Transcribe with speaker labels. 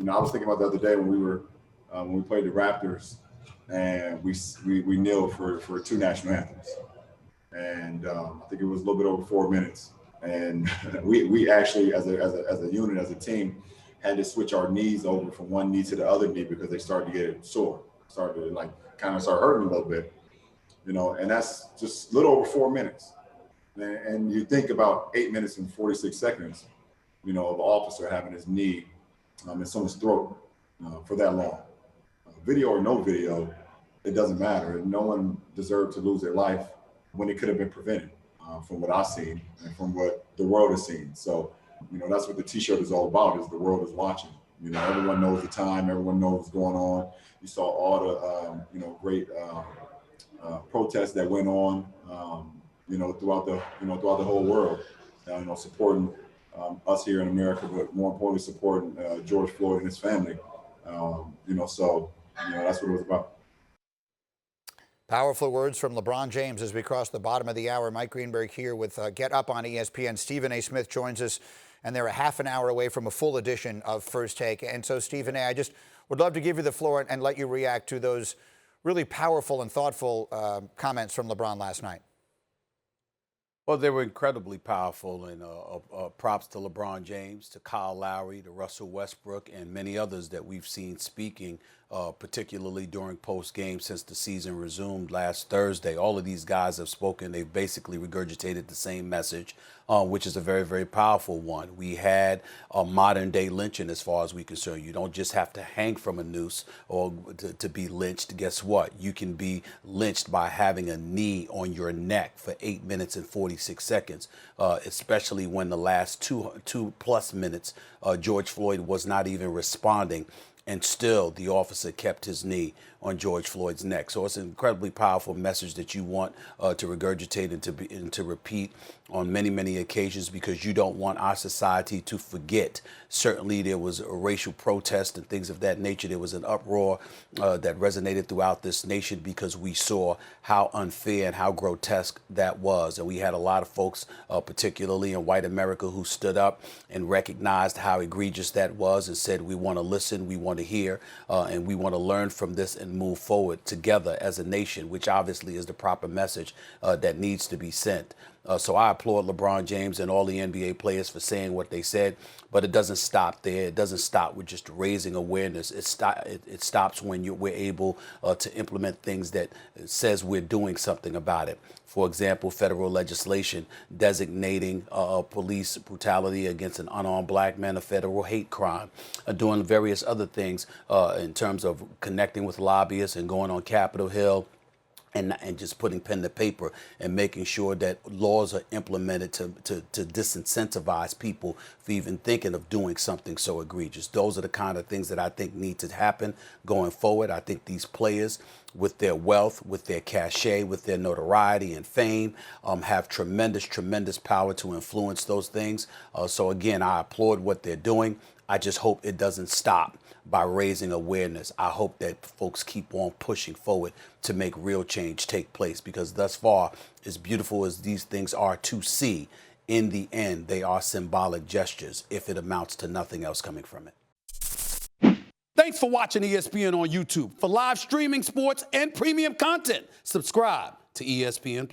Speaker 1: I was thinking about the other day when we played the Raptors, and we kneeled for 2 national anthems, and I think it was a little bit over 4 minutes, and we actually as a unit, as a team, had to switch our knees over from one knee to the other knee because they started to get sore, started to kind of start hurting a little bit, and that's just a little over 4 minutes. And you think about 8 minutes and 46 seconds, of an officer having his knee in someone's throat for that long. Video or no video, it doesn't matter. No one deserved to lose their life when it could have been prevented, from what I've seen and from what the world has seen. So, that's what the T-shirt is all about, is the world is watching. Everyone knows the time, everyone knows what's going on. You saw all the, great protests that went on, throughout the whole world, supporting us here in America, but more importantly, supporting George Floyd and his family. So that's what it was about.
Speaker 2: Powerful words from LeBron James as we cross the bottom of the hour. Mike Greenberg here with Get Up on ESPN. Stephen A. Smith joins us, and they're a half an hour away from a full edition of First Take. And so, Stephen A., I just would love to give you the floor and let you react to those really powerful and thoughtful comments from LeBron last night.
Speaker 3: Well, they were incredibly powerful, and props to LeBron James, to Kyle Lowry, to Russell Westbrook, and many others that we've seen speaking, particularly during post-game since the season resumed last Thursday. All of these guys have spoken. They've basically regurgitated the same message, which is a very, very powerful one. We had a modern-day lynching as far as we're concerned. You don't just have to hang from a noose or to be lynched. Guess what? You can be lynched by having a knee on your neck for 8 minutes and 46 seconds, especially when the last two plus minutes, George Floyd was not even responding, and still the officer kept his knee on George Floyd's neck. So it's an incredibly powerful message that you want to regurgitate and to repeat on many, many occasions, because you don't want our society to forget. Certainly there was a racial protest and things of that nature. There was an uproar that resonated throughout this nation because we saw how unfair and how grotesque that was. And we had a lot of folks, particularly in white America, who stood up and recognized how egregious that was and said, we want to listen, we want to hear, and we want to learn from this and move forward together as a nation, which obviously is the proper message that needs to be sent. So I applaud LeBron James and all the NBA players for saying what they said, but it doesn't stop there. It doesn't stop with just raising awareness. It stops when we're able to implement things that says we're doing something about it. For example, federal legislation designating police brutality against an unarmed black man a federal hate crime, doing various other things in terms of connecting with lobbyists and going on Capitol Hill, and just putting pen to paper and making sure that laws are implemented to disincentivize people for even thinking of doing something so egregious. Those are the kind of things that I think need to happen going forward. I think these players, with their wealth, with their cachet, with their notoriety and fame, have tremendous, tremendous power to influence those things. So again, I applaud what they're doing. I just hope it doesn't stop by raising awareness. I hope that folks keep on pushing forward to make real change take place, because thus far, as beautiful as these things are to see, in the end, they are symbolic gestures if it amounts to nothing else coming from it. Thanks for watching ESPN on YouTube. For live streaming, sports, and premium content, subscribe to ESPN+.